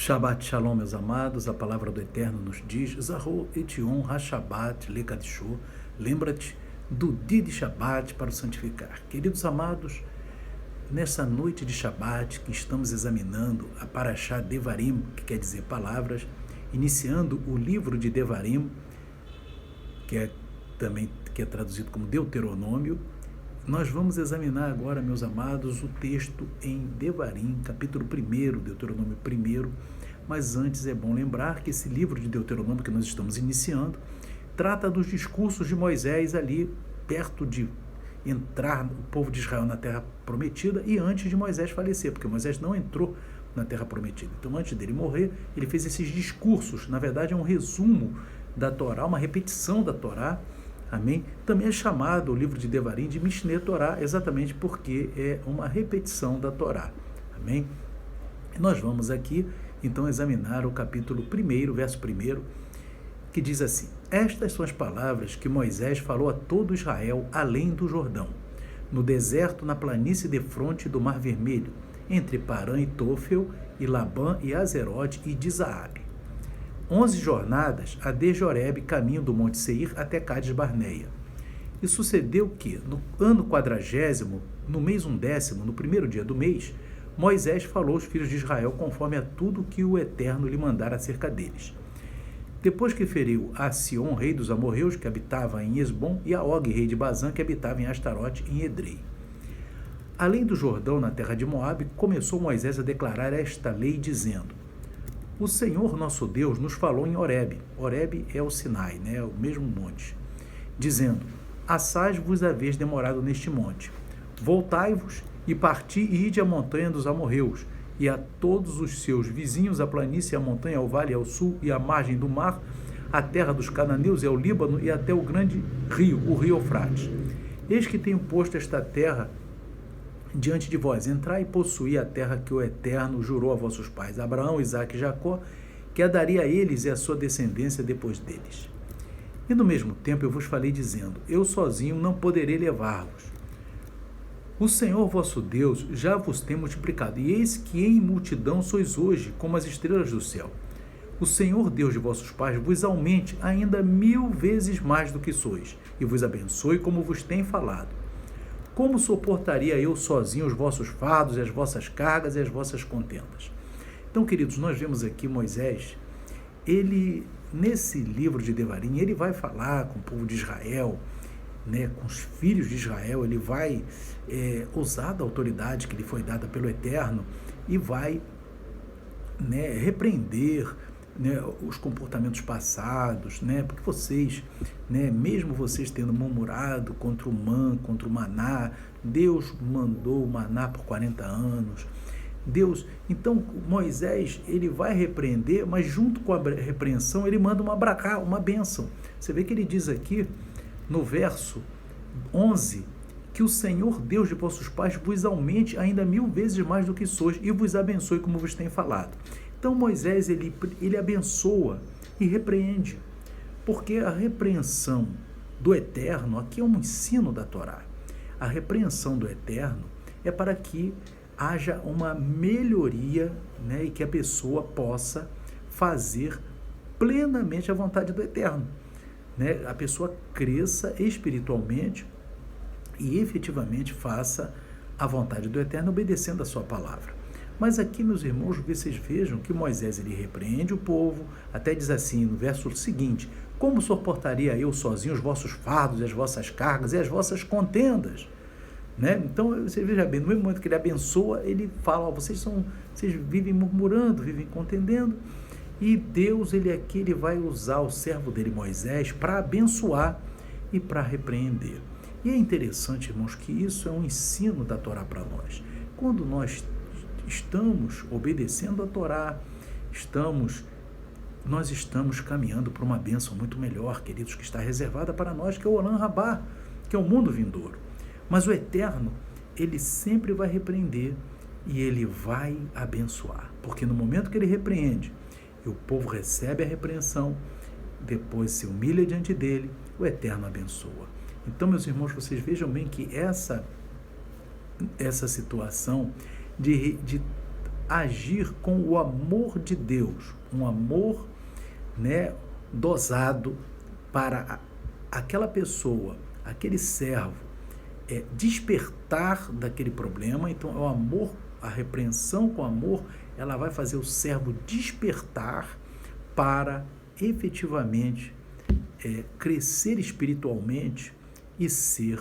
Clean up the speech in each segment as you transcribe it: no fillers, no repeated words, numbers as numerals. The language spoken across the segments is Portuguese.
Shabbat Shalom, meus amados, a palavra do Eterno nos diz, Zahor Etion HaShabbat Lekadishu, lembra-te do dia de Shabbat para o santificar. Queridos amados, nessa noite de Shabbat que estamos examinando a Parashá Devarim, que quer dizer palavras, iniciando o livro de Devarim, que é traduzido como Deuteronômio, nós vamos examinar agora, meus amados, o texto em Devarim, capítulo 1, Deuteronômio 1, mas antes é bom lembrar que esse livro de Deuteronômio que nós estamos iniciando trata dos discursos de Moisés ali, perto de entrar o povo de Israel na terra prometida e antes de Moisés falecer, porque Moisés não entrou na terra prometida. Então, antes dele morrer, ele fez esses discursos, na verdade é um resumo da Torá, uma repetição da Torá. Amém? Também é chamado o livro de Devarim de Mishneh Torá, exatamente porque é uma repetição da Torá. Amém? Nós vamos aqui, então, examinar o capítulo 1, verso 1, que diz assim: Estas são as palavras que Moisés falou a todo Israel além do Jordão, no deserto, na planície defronte do Mar Vermelho, entre Parã e Tofel, e Labã e Azerote e de Zaabe. 11 jornadas a desde Horebe, caminho do Monte Seir até Cades Barneia. E sucedeu que, no ano 40º, no mês 10º, no primeiro dia do mês, Moisés falou aos filhos de Israel conforme a tudo que o Eterno lhe mandara acerca deles. Depois que feriu a Sion, rei dos amorreus, que habitava em Esbom, e a Og, rei de Bazã, que habitava em Astarote, em Edrei. Além do Jordão, na terra de Moabe, começou Moisés a declarar esta lei, dizendo: O Senhor nosso Deus nos falou em Horebe. Horebe é o Sinai, é o mesmo monte. Dizendo: Assaz vos haveis demorado neste monte. Voltai-vos e parti e ide à montanha dos amorreus, e a todos os seus vizinhos, a planície, a montanha, ao vale, ao sul, e à margem do mar, a terra dos cananeus e ao Líbano, e até o grande rio, o rio Eufrates. Eis que tenho posto esta terra diante de vós, entrai e possuí a terra que o Eterno jurou a vossos pais, Abraão, Isaque e Jacó, que a daria a eles e a sua descendência depois deles. E no mesmo tempo eu vos falei dizendo: Eu sozinho não poderei levar-vos. O Senhor vosso Deus já vos tem multiplicado, e eis que em multidão sois hoje, como as estrelas do céu. O Senhor Deus de vossos pais vos aumente ainda 1000 vezes mais do que sois, e vos abençoe como vos tem falado. Como suportaria eu sozinho os vossos fardos, as vossas cargas e as vossas contendas? Então, queridos, nós vemos aqui Moisés, ele, nesse livro de Devarim, ele vai falar com o povo de Israel, com os filhos de Israel, ele vai usar da autoridade que lhe foi dada pelo Eterno e vai repreender os comportamentos passados, porque vocês, mesmo vocês tendo murmurado contra o maná, Deus mandou o maná por 40 anos. Então Moisés, ele vai repreender, mas junto com a repreensão, ele manda uma bênção. Você vê que ele diz aqui, no verso 11, que o Senhor Deus de vossos pais vos aumente ainda 1000 vezes mais do que sois e vos abençoe como vos tem falado. Então Moisés, ele abençoa e repreende, porque a repreensão do Eterno, aqui é um ensino da Torá, a repreensão do Eterno é para que haja uma melhoria, e que a pessoa possa fazer plenamente a vontade do Eterno, a pessoa cresça espiritualmente e efetivamente faça a vontade do Eterno obedecendo a sua palavra. Mas aqui, meus irmãos, vocês vejam que Moisés, ele repreende o povo, até diz assim no verso seguinte: Como suportaria eu sozinho os vossos fardos, as vossas cargas e as vossas contendas? Então, você veja bem, no mesmo momento que ele abençoa, ele fala: vocês vivem murmurando, vivem contendendo, e Deus, ele vai usar o servo dele, Moisés, para abençoar e para repreender. E é interessante, irmãos, que isso é um ensino da Torá para nós. Quando nós estamos obedecendo a Torá, nós estamos caminhando para uma bênção muito melhor, queridos, que está reservada para nós, que é o Olam Rabá, que é o mundo vindouro. Mas o Eterno, ele sempre vai repreender e ele vai abençoar, porque no momento que ele repreende e o povo recebe a repreensão, depois se humilha diante dele, o Eterno abençoa. Então, meus irmãos, vocês vejam bem que essa situação de agir com o amor de Deus, um amor, né, dosado para aquela pessoa, aquele servo, despertar daquele problema. Então, o amor, a repreensão com amor, ela vai fazer o servo despertar para efetivamente crescer espiritualmente e ser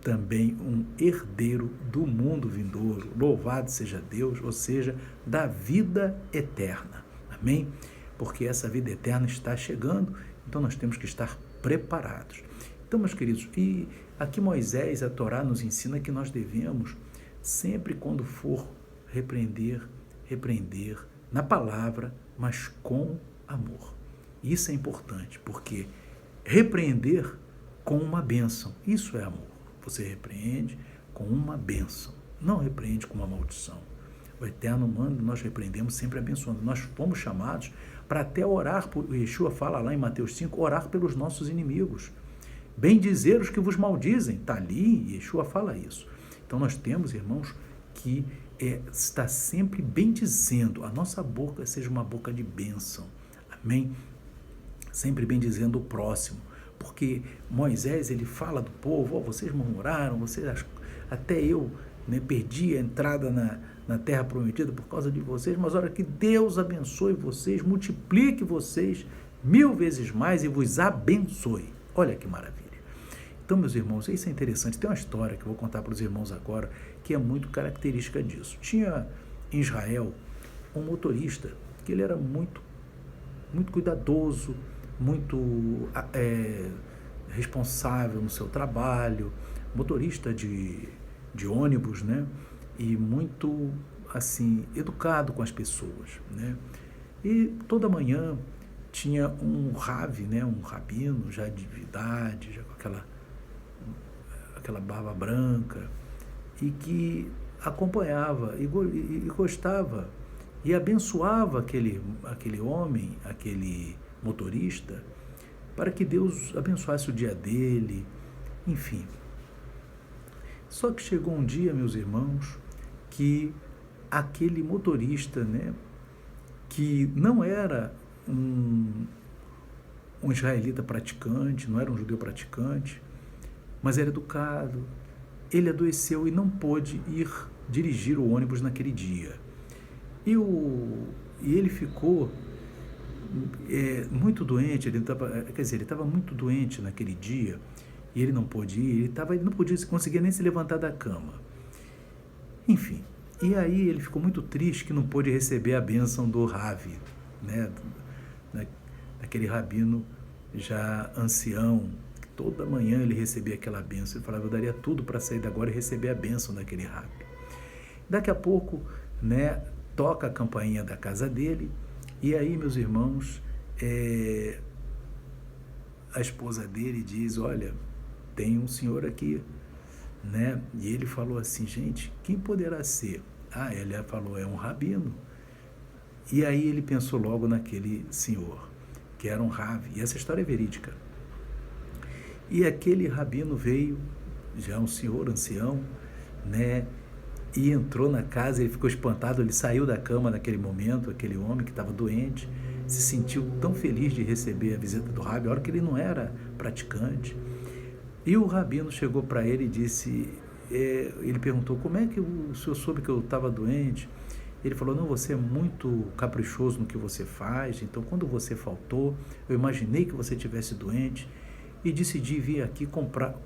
também um herdeiro do mundo vindouro. Louvado seja Deus, ou seja, da vida eterna. Amém? Porque essa vida eterna está chegando, então nós temos que estar preparados. Então, meus queridos, e aqui Moisés, a Torá nos ensina que nós devemos, sempre quando for repreender na palavra, mas com amor. Isso é importante, porque repreender com uma bênção, isso é amor. Você repreende com uma bênção, não repreende com uma maldição. O Eterno manda, nós repreendemos sempre abençoando. Nós fomos chamados para até orar, o Yeshua fala lá em Mateus 5, orar pelos nossos inimigos. Bendizer os que vos maldizem, está ali, Yeshua fala isso. Então nós temos, irmãos, que está sempre bendizendo, a nossa boca seja uma boca de bênção, amém? Sempre bendizendo o próximo, porque Moisés, ele fala do povo, vocês murmuraram, até eu, né, perdi a entrada na terra prometida por causa de vocês, mas olha que Deus abençoe vocês, multiplique vocês 1000 vezes mais e vos abençoe. Olha que maravilha. Então, meus irmãos, isso é interessante. Tem uma história que eu vou contar para os irmãos agora, que é muito característica disso. Tinha em Israel um motorista, que ele era muito cuidadoso, muito responsável no seu trabalho, motorista de ônibus, né? E muito, assim, educado com as pessoas, né? E toda manhã tinha um Rav, né? Um rabino já de idade, já com aquela barba branca, e que acompanhava e gostava e abençoava aquele homem, aquele motorista, para que Deus abençoasse o dia dele, enfim. Só que chegou um dia, meus irmãos, que aquele motorista, né, que não era um israelita praticante, não era um judeu praticante, mas era educado, ele adoeceu e não pôde ir dirigir o ônibus naquele dia. E ele ficou muito doente, ele estava muito doente naquele dia, e ele não pôde ir, ele não podia conseguir nem se levantar da cama. Enfim, e aí ele ficou muito triste que não pôde receber a bênção do Rav, né, daquele rabino já ancião. Toda manhã ele recebia aquela bênção, ele falava, eu daria tudo para sair de agora e receber a bênção daquele Rav. Daqui a pouco, né, toca a campainha da casa dele, e aí, meus irmãos, a esposa dele diz, olha, tem um senhor aqui, né? E ele falou assim, gente, quem poderá ser? Ela falou, é um rabino. E aí ele pensou logo naquele senhor, que era um Rav, e essa história é verídica. E aquele rabino veio, já um senhor ancião, né? E entrou na casa, ele ficou espantado, ele saiu da cama naquele momento, aquele homem que estava doente, se sentiu tão feliz de receber a visita do Rabi, a hora que ele não era praticante. E o rabino chegou para ele e disse, ele perguntou, como é que o senhor soube que eu estava doente? Ele falou, não, você é muito caprichoso no que você faz, então quando você faltou, eu imaginei que você estivesse doente, e decidi vir aqui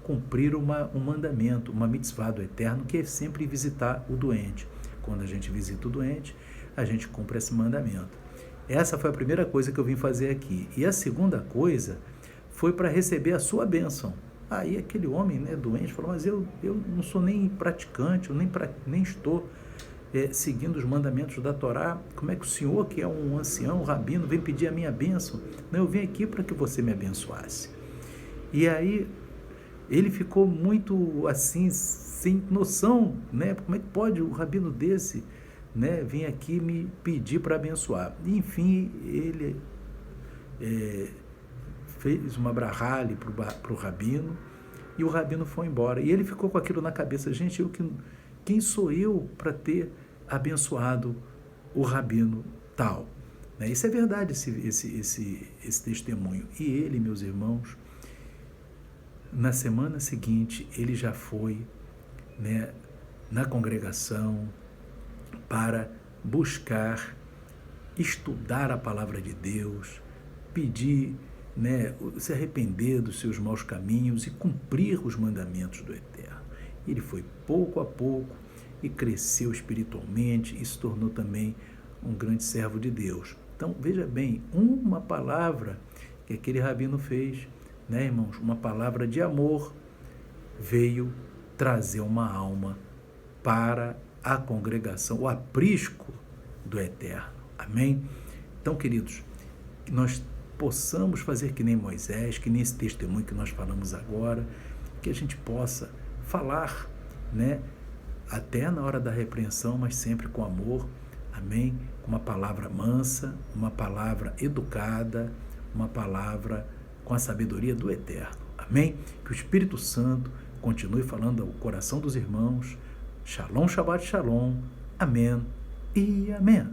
cumprir um mandamento, uma mitzvah do Eterno, que é sempre visitar o doente. Quando a gente visita o doente, a gente cumpre esse mandamento. Essa foi a primeira coisa que eu vim fazer aqui. E a segunda coisa foi para receber a sua bênção. Aí aquele homem, né, doente falou, mas eu não sou nem praticante, eu nem estou seguindo os mandamentos da Torá. Como é que o senhor, que é um ancião, um rabino, vem pedir a minha bênção? Não, eu vim aqui para que você me abençoasse. E aí ele ficou muito assim, sem noção, né? Como é que pode o rabino desse, né, vir aqui me pedir para abençoar? E, enfim, ele fez uma brahali para o rabino, e o rabino foi embora. E ele ficou com aquilo na cabeça, gente, quem sou eu para ter abençoado o rabino tal. Né? Isso é verdade, esse testemunho. E ele, meus irmãos, na semana seguinte, ele já foi, né, na congregação para buscar estudar a palavra de Deus, pedir, né, se arrepender dos seus maus caminhos e cumprir os mandamentos do Eterno. Ele foi pouco a pouco e cresceu espiritualmente e se tornou também um grande servo de Deus. Então, veja bem, uma palavra que aquele rabino fez, né, irmãos, uma palavra de amor, veio trazer uma alma para a congregação, o aprisco do Eterno. Amém? Então, queridos, que nós possamos fazer que nem Moisés, que nem esse testemunho que nós falamos agora, que a gente possa falar, né, até na hora da repreensão, mas sempre com amor, amém? Com uma palavra mansa, uma palavra educada, uma palavra com a sabedoria do Eterno, amém? Que o Espírito Santo continue falando ao coração dos irmãos. Shalom, Shabbat Shalom, amém e amém.